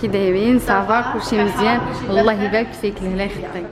كي دايرين؟ صافا كلشي مزيان؟ الله يبارك فيك، الله يخليك.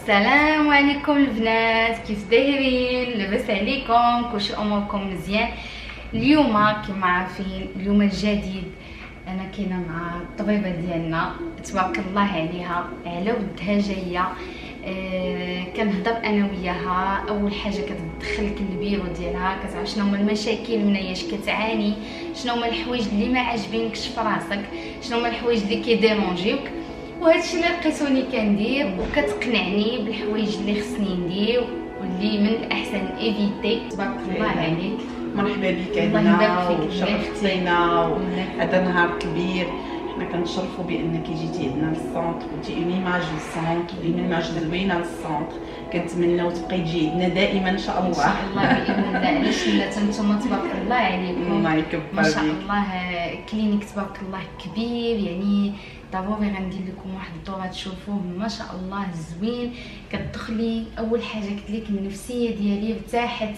السلام عليكم البنات، كيف دايرين؟ لاباس عليكم؟ كلشي اموركم مزيان؟ اليوم كما عارفين اليوم الجديد انا كاينه مع الطبيبه ديالنا تبارك الله عليها، على ودها جايه. كنهضر انا وياها. اول حاجه كتدخلك البيرو ديالها، كتعرف شنو هما المشاكل مناياش كتعاني، شنو هما الحوايج اللي ما عاجبينكش في راسك، شنو هما الحوايج اللي كيديرونجيوك، وهادشي اللي لقيتوني كندير، وكتقنعني بالحوايج اللي خصني ندير واللي من الاحسن ايفيتي. تبارك الله عليك، مرحبا بك عندنا وشرفتينا، وهذا نهار كبير. حنا كنتشرفوا بانك جيتي عندنا للسونتر، قلتي اون ايماج للسونتر، اون ايماج زوينه للسونتر. كنتمناو تبقاي تجي عندنا دائما ان شاء الله. ان شاء الله باذن الله. علاش لا نتوما تبارك الله عليكم، الله يكبر ما شاء الله. كلينيك تبارك الله كبير، يعني ضروري غندير لكم واحد الدور تشوفوه ما شاء الله زوين. كتدخلي اول حاجه قلت لك النفسيه ديالي ارتاحت،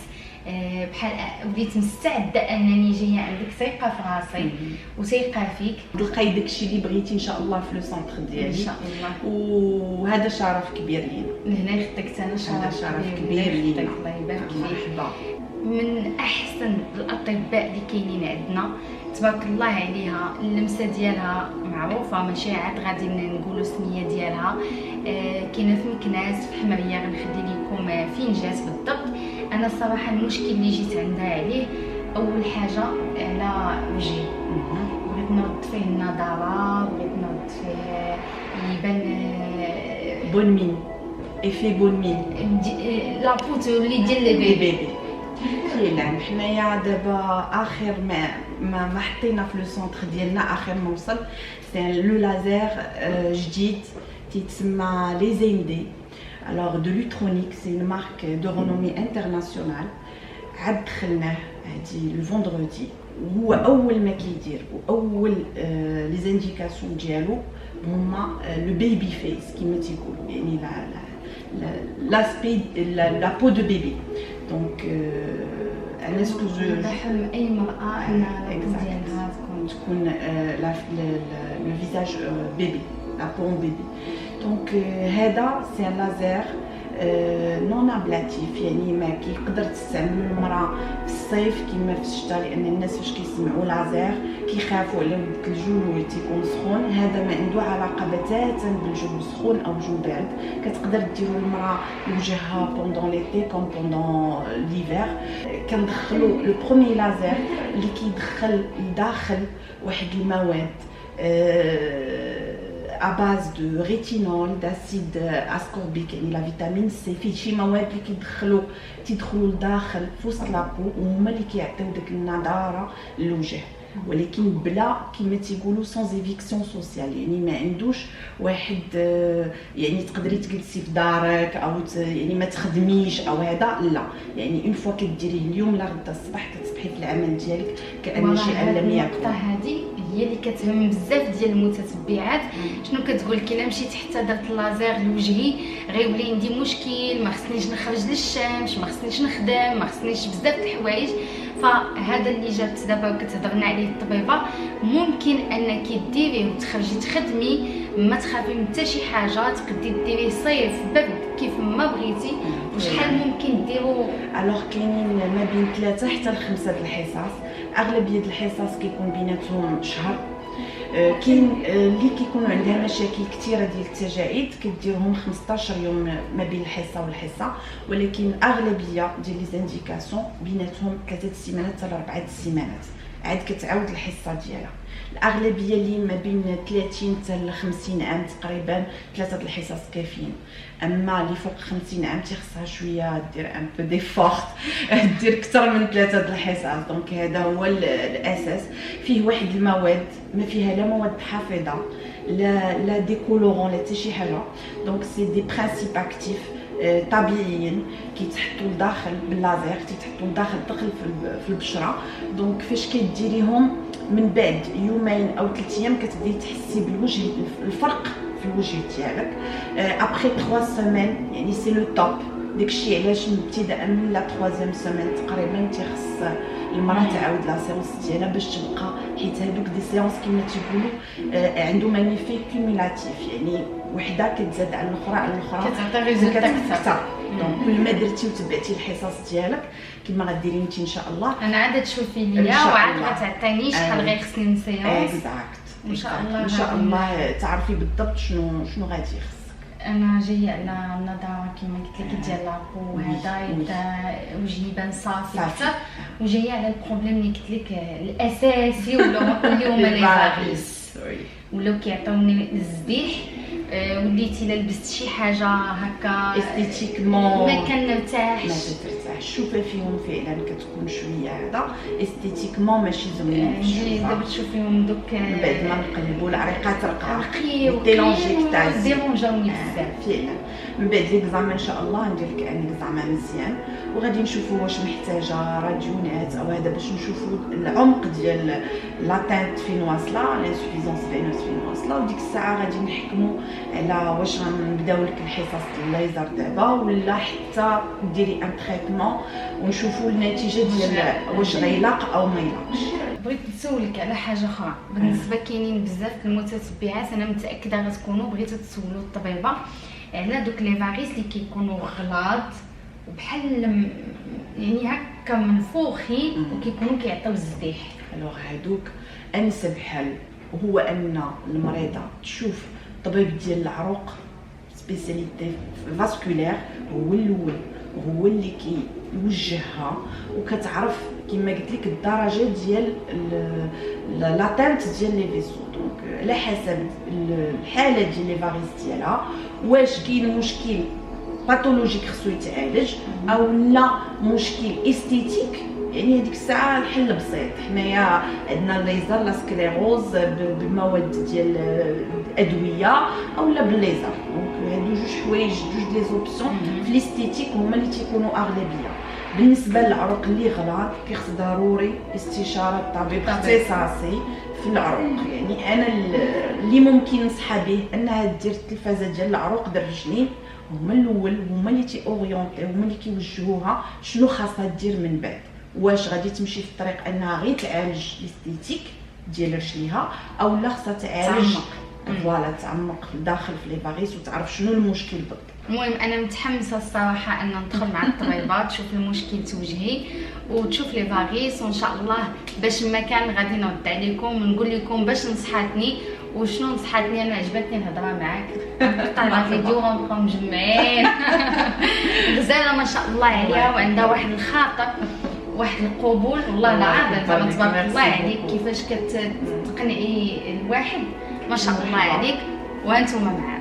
بحال وليت مستعده انني جايه عندك، ثقه في راسي وثقه فيك. تلقاي داكشي اللي بغيتي ان شاء الله في لو سونتر ديالي ان شاء الله، وهذا شرف كبير لينا. لهنا يخدك انا شرف كبير لينا، الله يبارك فيك. مرحبا. من احسن الاطباء اللي كاينين عندنا تبارك الله عليها، اللمسه ديالها معروفه، ماشي عاد غادي نقولوا السميه ديالها. كاينه في مكناس في حمريه، غنخلي لكم فين جات بالضبط. انا الصراحه المشكل اللي جيت عندها عليه اول حاجه على وجهي، بغيت نرد فيه النضاره، بغيت نرد فيه يبان بون مين، ايفي بون مين، لا بوتو اللي ديال البيبي. يلعن حنايا دابا اخر ما حطينا في لو سونتر ديالنا، اخر ما وصل سي لو لازير جديد تيتسمى لي زيمدي. الوغ دو لوترونيك، سي اون مارك دو رونومي انترناسيونال. عاد دخلناه هادي الفوندردي، وهو اول ما كيدير واول لي زانديكاسيون ديالو هما لو بيبي فيس كيما تيقولوا، يعني لاسبي لا بو دو بيبي. دونك انا سكو جو حلم اي مرأة انها ديالها تكون لو فيزاج بيبي، لا بو بيبي. دونك هذا سي لازير نون ابلاتيف، يعني ما كيقدر تستعملو المراه في الصيف كيما في الشتاء، لان الناس فاش كيسمعوا لازير كيخافوا على ودك الجو تيكون سخون. هذا ما عنده علاقه بتاتا بالجو سخون او جو بارد. كتقدر ديرو المراه لوجهها بوندون ليتي كوم بوندون ليفير. كندخلو لو بروميي لازير اللي كيدخل لداخل واحد المواد à base de rétinol, d'acide ascorbique, يعني لا فيتامين سي. فيه شي مواد اللي تيدخلوا لداخل في وسط لابو، وهما اللي كيعطيو داك النضاره للوجه، ولكن بلا كما تيقولوا سونز ايفيكسيون سوسيال، يعني ما عندوش واحد يعني تقدري تجلسي في دارك او يعني ما تخدميش او هذا، لا. يعني اون فوا كديريه اليوم لا غدا الصباح كتصبحي في العمل ديالك كأن شيء لم يكن. هذه هي اللي كتهم بزاف ديال المتتبعات. شنو كتقول لك؟ الا مشيت حتى درت لازير لوجهي غيولي عندي مشكل، ما خصنيش نخرج للشمس، ما خصنيش نخدم، ما خصنيش بزاف د الحوايج. فهذا اللي جات دابا كتهضرنا عليه الطبيبه، ممكن انك ديريه وتخرجي تخدمي، ما تخافي من حتى شي حاجه، تقدري ديريه صيف برد كيف ما بغيتي. وشحال ممكن ديروا؟ الوغ كاينين ما بين 3 حتى ل 5 د الحصص. اغلبيه الحصص كيكون بيناتهم شهر. كاين اللي كيكونوا عندها مشاكل كثيره ديال التجاعيد كديرهم 15 يوم ما بين الحصه والحصه، ولكن اغلبيه ديال لي زانديكاسيون بيناتهم 3 سيمانات حتى ل 4 سيمانات. عاد كتعاود الحصه ديالها. الاغلبيه اللي ما بين 30 حتى ل 50 عام تقريبا 3 الحصص كافيين. اما اللي فوق 50 عام تيخصها شويه دير ان بو ديفورت دير اكثر من 3 الحصص. دونك هذا هو الاساس. فيه واحد المواد ما فيها لا مواد حافظه لا دي كولورون لا حتى شي حاجه. دونك سي دي برينسيپ اكتيف طبيعيين كيتحطوا لداخل باللازير، كيتحطوا لداخل في البشره. دونك فاش كديريهم من بعد يومين او 3 ايام كتبداي تحسي بالوجه، الفرق في الوجه ديالك. ابري 3 سيمين يعني سي لو توب. داكشي علاش ابتداء من لا 3 سيمين تقريبا تيخص المراه تعاود لا سيونس ديالها باش تبقى، حيت هادوك دي سيونس كما تيقولوا عندهم ان ايفي كومولاتيف، يعني وحده كتزاد على الاخرى كتعطي ريزولتا اكثر. دونك كل ما درتي وتبعتي الحصص ديالك كما غديري انت ان شاء الله. انا عاد تشوفي ليا وعاد غتعطيني شحال غيخصني من سيونس اكزاكت ان شاء الله. ان شاء الله تعرفي بالضبط شنو غادي يخصك. انا جايه على النظاره كما قلت لك ديال لابو، هذا يبدا وجهي يبان صافي اكثر، وجايه على البروبليم اللي قلت لك الاساسي اللي هما لي فاريس ولاو كيعطيوني الزديح. وليتي الا لبست شي حاجه هكا استيتيكمون ما كنرتاحش، ما كترتاحش. الشوفه فيهم فعلا كتكون شويه هذا استيتيكمون ماشي زوينين. دابا تشوفيهم دوك من بعد ما نقلبوا العريقات رقيق ديلونجيكتاز ديرونجاوني بزاف فعلا. من بعد ليكزامان ان شاء الله ندير لك ان اكزامان مزيان، وغادي نشوفوا واش محتاجه راديونات او هذا باش نشوفوا العمق ديال لاتانت فين واصله، لانسوفيزونس فينوس فين واصله. وديك الساعه غادي نحكموا على واش غنبداو لك الحصص ديال الليزر دابا ولا حتى ديري ان تريتمون ونشوفوا النتيجه ديال واش غيلاق او ما يلاقش. بغيت نسولك على حاجه اخرى. بالنسبه كاينين بزاف المتتبعات انا متاكده غتكونوا بغيتوا تسولوا الطبيبه على دوك لي فاريس اللي كيكونوا غلاظ وبحال يعني هكا منفوخين وكيكونوا كيعطيو الزديح. الوغ هادوك انسب حل هو ان المريضه تشوف طبيب ديال العروق سبيسياليتي فاسكولير، هو الاول هو اللي كيوجهها وكتعرف كما قلت لك الدرجه ديال لاتانت ديال لي فيسو. دونك على حسب الحاله ديال لي فاريس ديالها واش كاين مشكل باثولوجيك خصو يتعالج او لا مشكل استيتيك، يعني هذيك الساعه الحل بسيط. حنايا عندنا الليزر لا سكليروز بمواد ديال الادويه اولا بالليزر. دونك هادو جوج حوايج جوج لي زوبسيون في الاستيتيك هما اللي تيكونوا اغلبيه. بالنسبه للعروق اللي غلاظ كيخص ضروري استشاره طبيب اختصاصي في العروق. يعني انا اللي ممكن نصحى به انها دير التلفازه ديال العروق الرجلين، هما الاول هما اللي تي اورينتي هما اللي كيوجهوها شنو خاصها دير من بعد. واش غادي تمشي في الطريق انها غير تعالج الاستيتيك ديال رجليها او لا خاصها تعالج فوالا تعمق داخل في لي فاريس وتعرف شنو المشكل بالضبط. المهم انا متحمسه الصراحه ان ندخل مع الطبيبه تشوف المشكل توجهي وتشوف لي فاريس، وان شاء الله باش المكان غادي نرد عليكم ونقول لكم باش نصحاتني وشنو نصحاتني. انا عجبتني الهضره معاك، نقطع الفيديو ونبقاو مجمعين. غزاله ما شاء الله عليها وعندها واحد الخاطر واحد القبول والله العظيم زعما تبارك الله عليك كيفاش كتقنعي الواحد. ما شاء الله عليك وانتم معاه.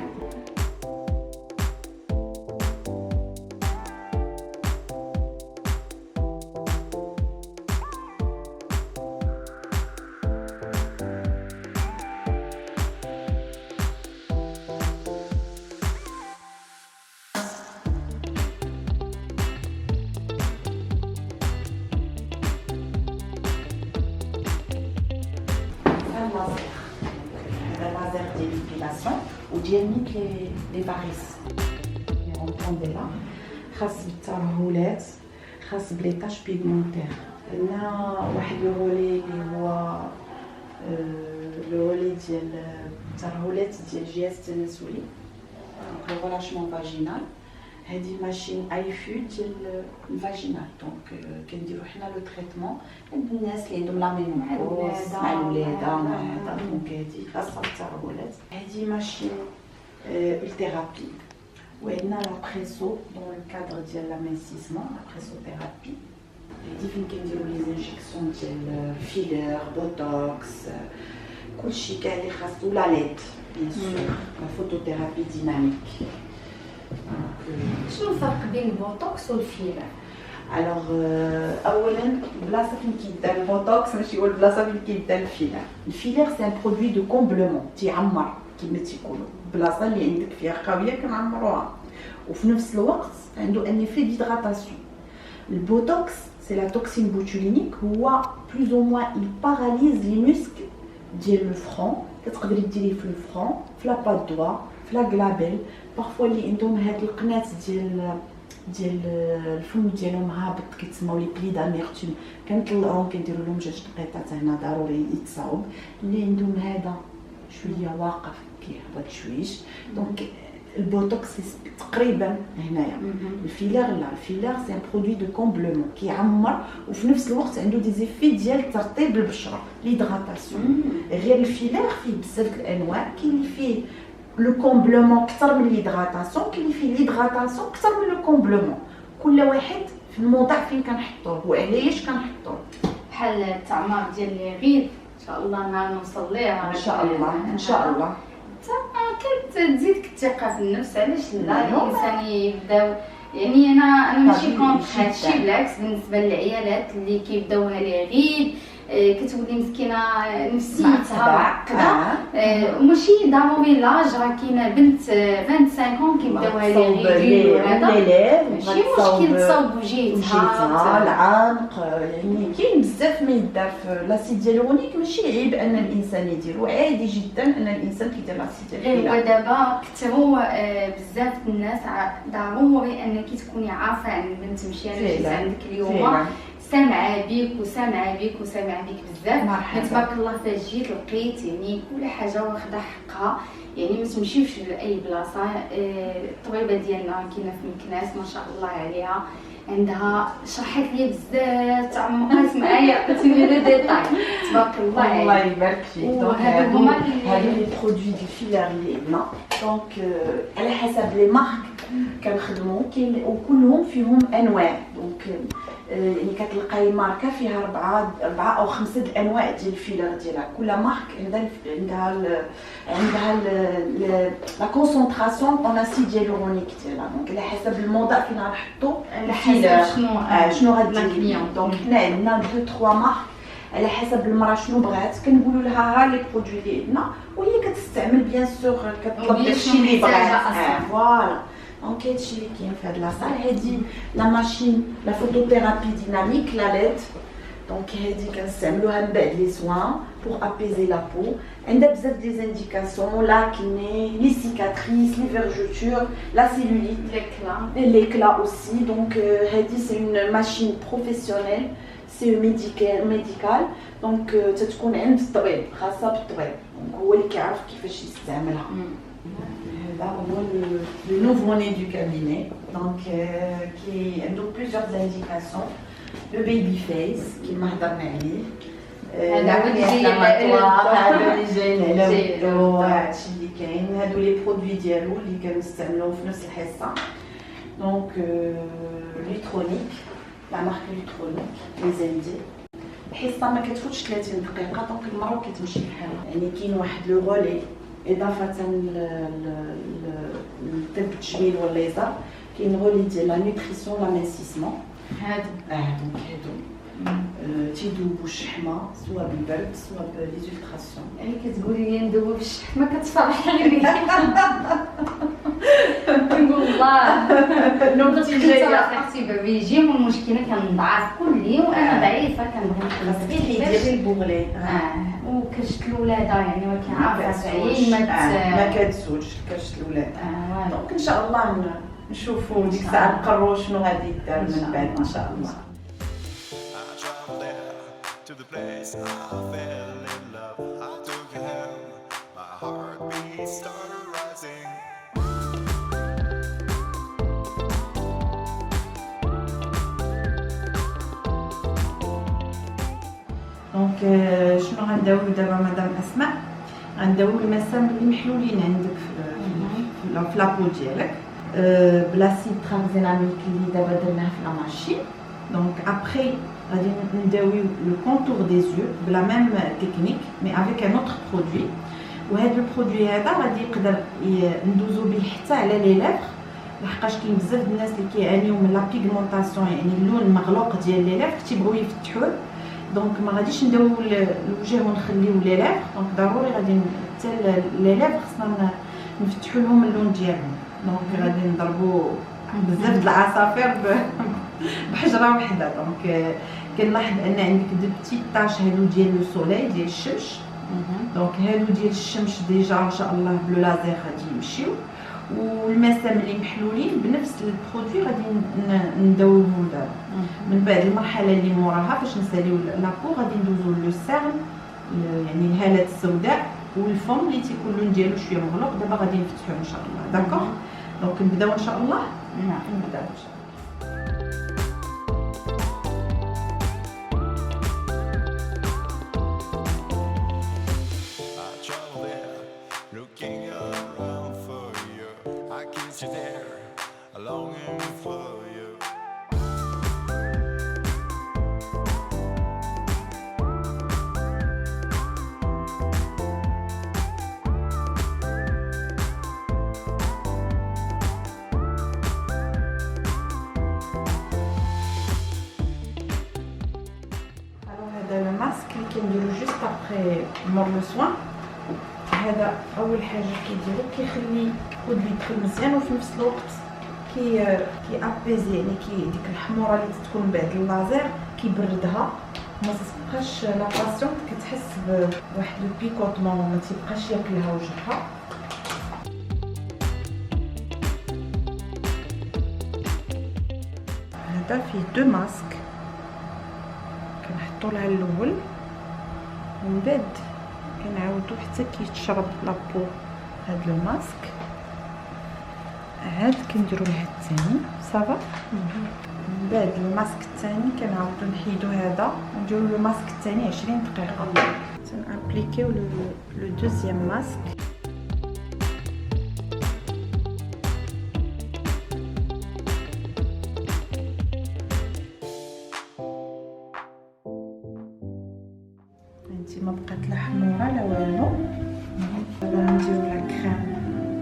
هذا لازر ديال ليبيلاسيون وديال نيت لي فاريس لي رونطوندي لا خاص بالترهلات، خاص بليطاش بيغمونتير. عندنا واحد الولي اللي هو الولي ديال الترهلات ديال الجهاز التناسلي، ريلاشمون فاجينال. هذه ماشين ايفو ديال الفاجينال. دونك كنديرو حنا لو تريتمون عند الناس اللي عندهم لامينوبوز مع الولاده مع هذا. دونك هذه خاصه بالترهلات. هذه ماشين الثيرابي. وعندنا لا بريسو دون الكادر ديال لامينسيسمون، لا بريسو ثيرابي هادي فين كنديرو لي زانجيكسيون ديال فيلر بوتوكس كلشي كاع اللي خاصو لا ليد بيان سور لا فوتوثيرابي ديناميك. شنو الفرق بين البوتوكس والفيلر؟ الوغ اولا البلاصه فين كيدار البوتوكس ماشي هو البلاصه فين كيدار الفيلر. الفيلر سي ان برودوي دو كومبلمون تيعمر كما تيقولوا البلاصه اللي عندك فيها خاويه كنعمروها وفي نفس الوقت عنده ان ايفي ديدغاتاسيون. البوتوكس سي لا توكسين بوتولينيك هو بلوز او موان il paralyse les muscles ديال الفرون. كتقدري ديريه في الفرون في لاباد دوا في لا كلابيل بارفوا اللي عندهم هاد القنات ديال الفم ديالهم هابط كيتسموا لي بلي داميرتوم كنطلعوهم كنديروا لهم جوج دقيقات هنا ضروري يتصاوب. اللي عندهم هذا شويه واقف كيهبط شويش دونك البوتوكس تقريبا هنايا. الفيلر لا الفيلر سي ان برودوي دو كومبلمون كيعمر وفي نفس الوقت عنده دي زيفي ديال ترطيب البشره ليدغاتاسيون. غير الفيلر فيه بزاف الانواع كاين اللي فيه لو كومبلمون اكثر من ليدغاتاسيون كاين اللي فيه ليدغاتاسيون اكثر من لو كومبلمون. كل واحد في الموضع فين كنحطوه وعلاش كنحطوه. بحال التعمار ديال لي غيد ان شاء الله نهار نوصل ليها ان شاء الله ان شاء الله. كتزيدك الثقه في النفس علاش لا الانسان يبداو يعني انا ماشي كونتر هادشي بالعكس بالنسبه للعيالات اللي كيبداوها لي غيد كتولي مسكينه نفسيتها معقده وماشي ضروري لاج راه كاينه بنت 25 كيبداوها لي غيد وهذا ماشي مشكل تصاوب وجهتها العنق يعني كاين بزاف ما يدار في لاسيد هيالورونيك. ماشي عيب ان الانسان يديرو عادي جدا ان الانسان كيدير لاسيد هيالورونيك. ايوا دابا كثروا بزاف الناس ضروري انك تكوني عارفه عن البنت مشيانه عندك اليوم سامعه بيك وسامعه بيك وسامعه بيك بزاف تبارك الله. فاش جيت لقيت يعني كل حاجه واخده حقها يعني ما تمشيوش لاي بلاصه. الطبيبه ديالنا كاينه في مكناس ما شاء الله عليها عندها شرحت لي بزاف تعمقات معايا عطيتيني لي ديتاي تبارك الله عليك. الله يبارك فيك. دونك هادو لي برودوي دو فيلر اللي عندنا دونك على حسب لي مارك كنخدموا كاين وكلهم فيهم انواع. دونك يعني كتلقاي ماركه فيها 4 أو 5 الانواع ديال الفيلر ديالها. كل مارك عندها لا كونسونطراسيون اون اسيد هيالورونيك ديالها. دونك على حسب الموضع فين غنحطوا الفيلر شنو غادي. دونك حنا عندنا 2 3 مارك على حسب المراه شنو بغات كنقولوا لها ها لي برودوي اللي عندنا وهي كتستعمل بيان سور كتطلب داكشي اللي بغات. فوالا دونك هادشي اللي كاين في هاد لاصال. هادي لا ماشين لا فوتوثيرابي ديناميك لا ليد. دونك هادي كنستعملوها من بعد لي سوان بور ابيزي لا بو. عندها بزاف دي زانديكاسيون لاكني لي سيكاتريس لي فيرجوتور لا سيلوليت l'éclat aussi. Donc هادي سي اون ماشين بروفيسيونيل سي ميديكال. دونك تتكون عند الطبيب خاصه بالطبيب دونك هو اللي كيعرف كيفاش يستعملها. هذا هو لو nouveau-né du cabinet donc qui a plusieurs indications. Le baby face كيما هضرنا عليه هذا اللي جايين على ودو هادشي اللي كاين. هادو لي برودوي ديالو اللي كنستعملوهم في نفس الحصه. دونك ليترونيك لا مارك ليترونيك لي زندي. الحصه ما كتفوتش 30 دقيقه دونك المراه كتمشي بحالها. يعني كاين واحد لو غولي اضافه للطب التجميل والليزر كاين غولي ديال لا نوتريسيون لا مانسيسمون. هادو دونك هادو تيدوبوا الشحمه سواء بالبرد سواء بليزولتراسيون. يعني كتقولي لي ندوب الشحمه كتفرحيني نقول الله نوبتي جايه اختي بالريجيم والمشكله كنضعف كل يوم وانا ضعيفه كنبغي نخلص ديري البوغلي وكرشت الولاده يعني ما كنعرفش ما كتزوجش كرشت الولاد. دونك ان شاء الله نشوفوا ديك الساعه نقرروا شنو غادي يدار من بعد ان شاء الله. To the place I fell in love, I took your hand, my heartbeat started rising. دونك شنو غنداويو دابا مدام اسماء؟ غنداويو المسام اللي محلولين عندك في لابو ديالك بلاسيد ترانزيناميك اللي دابا درناه في لا ماشين دونك ابخي غادي نداويو لو كونتور دي زيو بلا ميم تكنيك مي افيك ان اوتر برودوي. وهذا البرودوي هذا غادي يقدر ندوزو به حتى على لي ليفر، لحقاش كاين بزاف د الناس اللي كيعانيو من لا بيغمونطاسيون، يعني اللون المغلوق ديال لي ليفر تيبغيو يفتحوه. دونك ما غاديش نداويو الوجه ونخليو لي ليفر، دونك ضروري غادي حتى لي ليفر خصنا نفتحوا لهم اللون ديالهم. دونك غادي نضربوا بزاف د العصافير بحجره وحده. دونك كنلاحظ ان عندك دو بتي طاش هادو ديال لو سوليي ديال الشمس. دونك هادو ديال الشمس ديجا ان شاء الله بلو لازير غادي يمشيو، والمسام اللي محلولين بنفس البرودوي غادي نداويوهم دابا. من بعد المرحله اللي موراها فاش نساليو لابو غادي ندوزو لو سيرن، يعني الهالات السوداء والفم اللي تيكون اللون ديالو شويه مغلوق. دابا غادي نفتحوه ان شاء الله. داكوغ، دونك نبداو ان شاء الله. نعم نبداو ان شاء الله. هذا لو ماسك اللي كنديرو جوست ابري مور لو سوان. هذا اول حاجه كيديرو كيخلي الكود يدخل مزيان، وفي نفس الوقت كي ابيزي، يعني كي ديك الحموره اللي تكون بعد اللازير كيبردها، ما تبقاش لا باسيونت كتحس بواحد لو بيكوتمون، ما تيبقاش ياكلها وجهها. هذا فيه دو ماسك كنحطو لها الاول، ومن بعد كنعاودو حتى كيتشرب لابو هاد لو ماسك. هاد كنديرو لها الثاني صافا. من بعد الماسك الثاني كنعاودو نحيدو هذا ونديرو لو ماسك الثاني 20 دقيقه. تنابليكيو لو دوزيام ماسك. ما بقات لا حموره لا والو. دابا نديرو لا كريم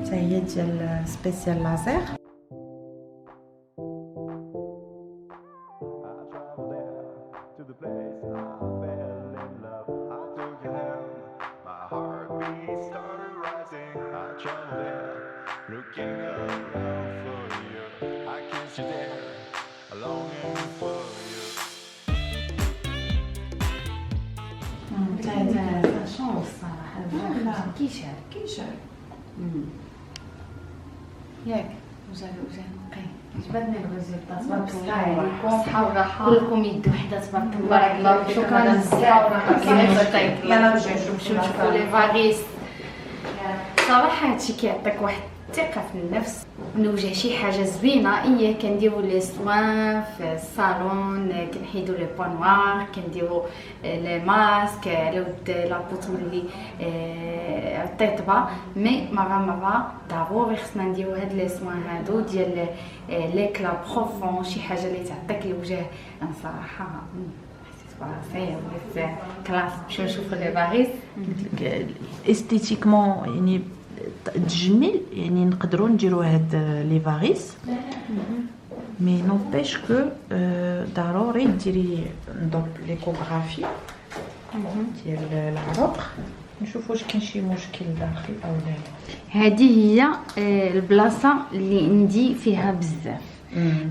حتى هي ديال سبيسيال لازير. شونس الصراحه كيشال ياك وجا نقي. عجبتني الريزلت تبارك الله عليكم، صحه وراحه كلكم يد وحده تبارك الله. شكرا بزاف. يلا نمشيو نشوفوا لي فاريس. صراحه هادشي كيعطيك واحد الثقه في النفس، نوجه شي حاجه زوينه. كنديرو لي سوان في الصالون، كنحيدو لي بوان نوار، كنديرو لي ماسك على ود لابوط اللي الطيطبه. مي مره ضروري خصنا نديرو هاد لي سوان هادو ديال ليكلا بروفون، شي حاجه اللي تعطيك الوجه. انا صراحه حسيت براسي وليت كلاس. نمشيو نشوفو لي فاريس. استيتيكمون يعني تجميل، يعني نقدروا نديروا هاد لي فاريس، مي نوبيش كو ضروري ديري ندوب ليكوغرافي ديال العروق نشوف واش كاين شي مشكل داخل او لا. هذه هي البلاصه اللي عندي فيها بزاف.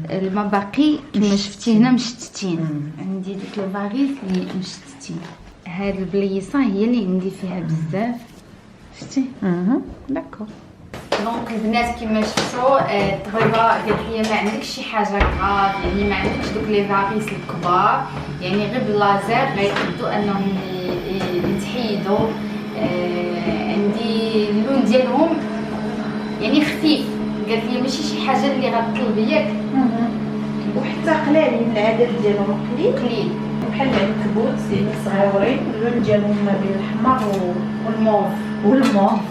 المباقي كما شفتي هنا مشتتين، عندي ديك الفاريس اللي مشتتين. هاد البليصه هي اللي عندي فيها بزاف، شفتي؟ داكور. دونك البنات كما شفتوا الطبيبه قالت لي ما عندكش شي حاجه كراف، يعني ما عندكش دوك لي فاريس الكبار، يعني غير باللازر غيقدروا انهم يتحيدوا. عندي اللون ديالهم يعني خفيف، قالت لي ماشي شي حاجه اللي غتطلب ياك، وحتى قلالين العدد ديالهم قليل بحال العنكبوت، يعني صغيورين اللون ديالهم ما بين الاحمر والموف.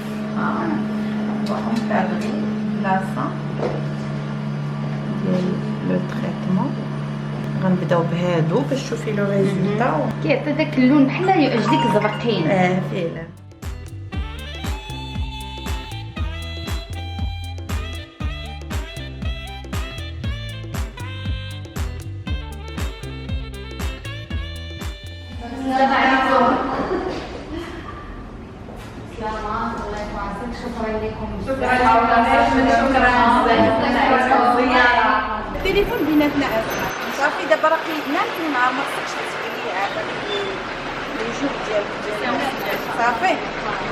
encadrer la fin de le traitement. غنبداو بهادو باش تشوفي لو ريزولتا. كيعطي داك اللون بحال يعجلك زرقين. فعلا. السلام عليكم. سلامات الله يعافيك. شكرا لكم. التليفون بيناتنا اسمع صافي دابا راكي نامتي مع ما خصكش تسولي على لي جوج ديالك صافي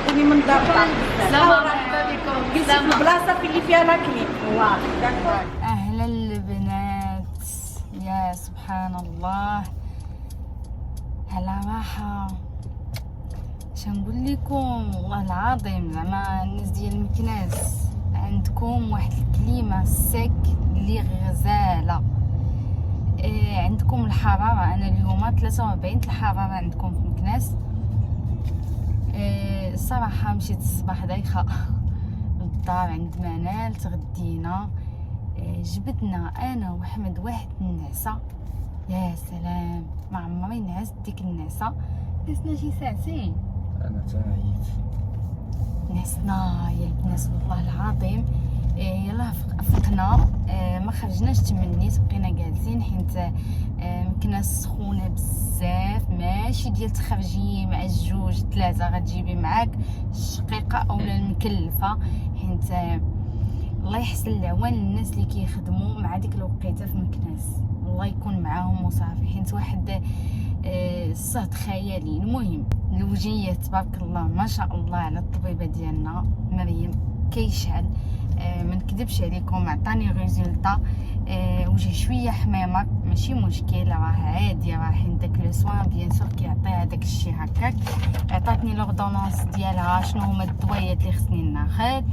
قولي من دابا. مرحبا بكم. جلسي في البلاصه اللي فيها لاكلي. داكور. اهلا البنات. يا سبحان الله على راحه. شنقول لكم والله العظيم زعما الناس ديال مكناس عندكم واحد الكليمه سك اللي غزاله. عندكم الحراره. انا اليوم 43 الحراره عندكم في مكناس. الصراحه مشيت الصباح دايخه للدار عند منال. تغدينا جبدنا انا وحمد واحد النعسه. يا سلام ما عمري نعست ديك النعسه. نعسنا شي ساعتين. انا تعيت نعسنا يا البنات والله العظيم. يلا فقنا. ما خرجناش تمنيت بقينا جالسين حيت مكناس سخونه بزاف. ماشي ديال تخرجي مع الجوج 3 غتجيبي معاك الشقيقه اولا المكلفه. حيت الله يحسن العوان للناس اللي كيخدموا مع ديك الوقيته في مكناس. الله يكون معاهم وصافي. حيت واحد الصهد خيالي. المهم الوجيه تبارك الله ما شاء الله على الطبيبه ديالنا مريم كيشعل. ما نكذبش عليكم عطاني ريزولطا. وجه شويه حمامه ماشي مشكل راه عادي. راه حين داك لو سوان بيان سور كيعطيها داك الشيء هكاك. عطاتني لوردونونس ديالها شنو هما الدويات اللي خصني ناخذ.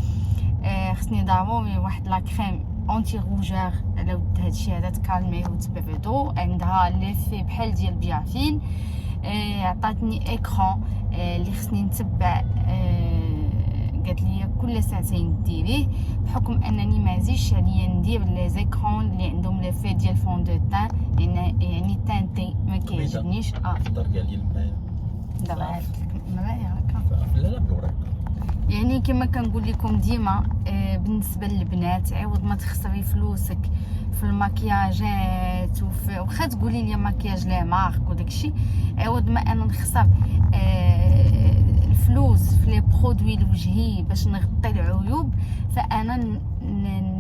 خصني ضروري واحد لا كريم اونتي روجور على ود هادشي هذا تكالمي وتبردو. عندها ليفي بحال ديال بيافين. عطاتني اكران اللي خصني نتبع. قالت لي كل ساعتين ديريه بحكم انني ما زيدش عليا ندير لي زيكرون اللي عندهم ليفي ديال فون دو تان يعني تانتي ما كيعجبنيش. تقدر ديال الماء دابا عرفت لك المرايه هكا. لا بالورق. يعني كما كنقول لكم ديما بالنسبه للبنات عوض ما تخسري فلوسك في المكياجات واخا تقولي لي مكياج لا مارك وداكشي عوض ما انا نخسر الفلوس في لي برودوي الوجهي باش نغطي العيوب فانا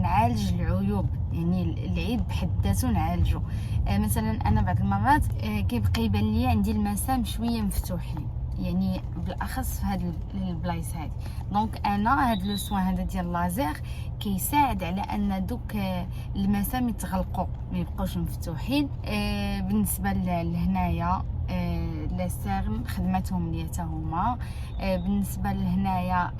نعالج العيوب. يعني العيب بحد ذاته نعالجو. مثلا انا بعض المرات كيبقى يبان لي عندي المسام شويه مفتوحين يعني بالاخص في هاد البلايص هادي. دونك انا هاد لو سوان هذا ديال لازير كيساعد على ان دوك المسام يتغلقوا ما يبقاوش مفتوحين. بالنسبه لهنايا لا سيرم خدمتهم ليا حتى هما. بالنسبه لهنايا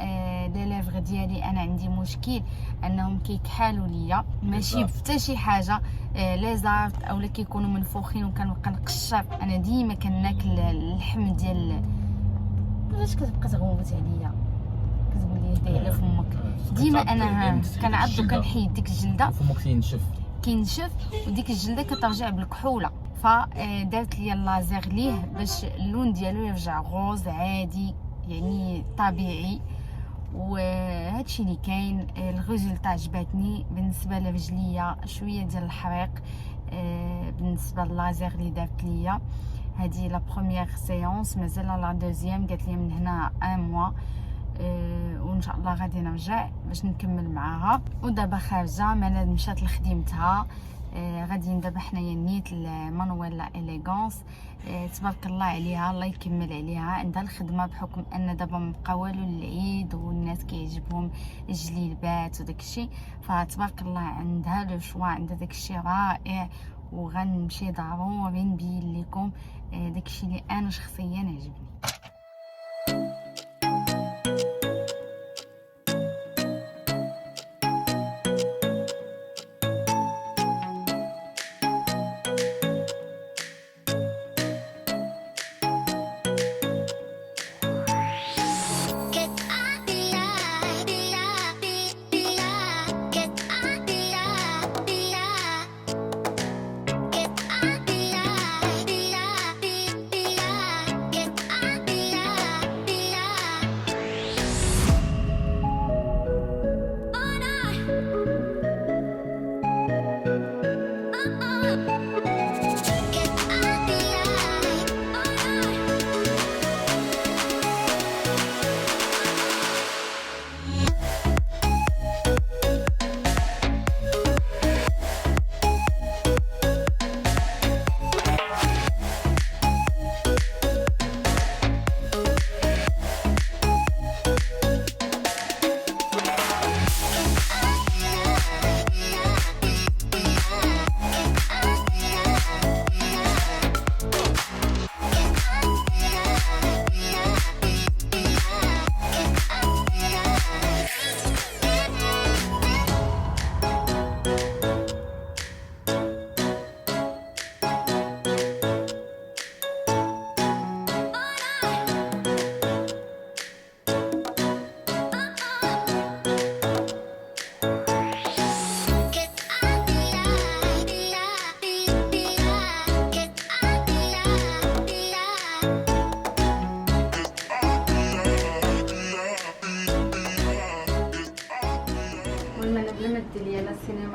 لي ليفغ ديالي انا عندي مشكل انهم كيكحالوا ليا ماشي حتى شي حاجه. لي زارت اولا كيكونوا منفوخين وكنبقى نقشر. انا ديما كناكل اللحم ديال علاش كتبقى تغوت عليا كتقول لي هدايا على فمك ديما. انا كنعض وكنحيد ديك الجلده فمك كينشف وديك الجلده كترجع بالكحوله. فدارت لي اللازير ليه باش اللون ديالو يرجع غوز عادي يعني طبيعي. وهادشي اللي كاين. الريزولطا عجبتني. بالنسبه لرجليا شويه ديال الحريق بالنسبه للازير اللي دارت ليا. هذه لا بروميير سيونس مازال لا دوزيام قالت لي من هنا 1 موا. وان شاء الله غادي نرجع باش نكمل معاها. ودابا خارجه منال مشات لخدمتها. غادي دابا حنايا نيت المانويلا اليغانس. تبارك الله عليها الله يكمل عليها. عندها الخدمه بحكم ان دابا مبقى والو العيد والناس كيعجبهم الجليبات وداكشي. فتبارك الله عندها لو شوا عندها داكشي رائع. وغنمشي ضروري نبين لكم داكشي اللي انا شخصيا عجبني.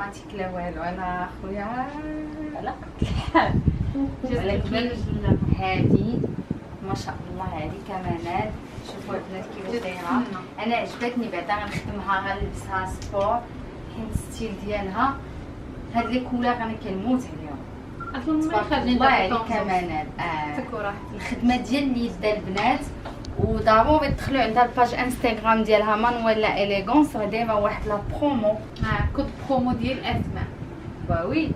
كوزماتيك لا والو. انا خويا على قد الحال، ولكن هذه ما شاء الله هذه كمانات. شوفوا البنات كيفاش دايره. انا عجبتني بعدا غنخدمها غنلبسها سبور حيت الستيل ديالها هاد لي كولور انا كنموت عليهم اصلا ما تبارك الله عليك كمانات. الخدمه ديال اليد البنات، وضروري تدخلوا عندها الباج انستغرام ديالها مانويلا اليغونس. راه دايره واحد لا برومو، كود برومو ديال اسماء باوي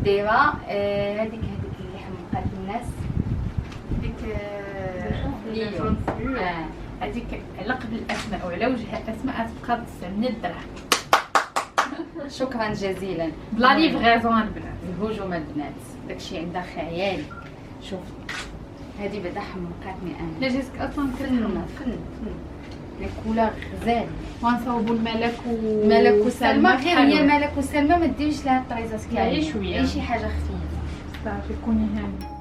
دايره هذيك اللي حمقات الناس ديك هذيك على قبل اسماء وعلى وجه اسماء تبقى 900 درهم. شكرا جزيلا. بلا ليفغيزون البنات. الهجوم البنات داكشي عندها خيالي. شوف هذه بعدا حمقاتني انا. لا جيتك اصلا فن لي كولور غزال. ونصاوبوا الملك ملك وسلمى. غير هي ملك وسلمى ما ديريش لها الطريزات كامله، شويه شي حاجه خفيفه صافي كوني هاني.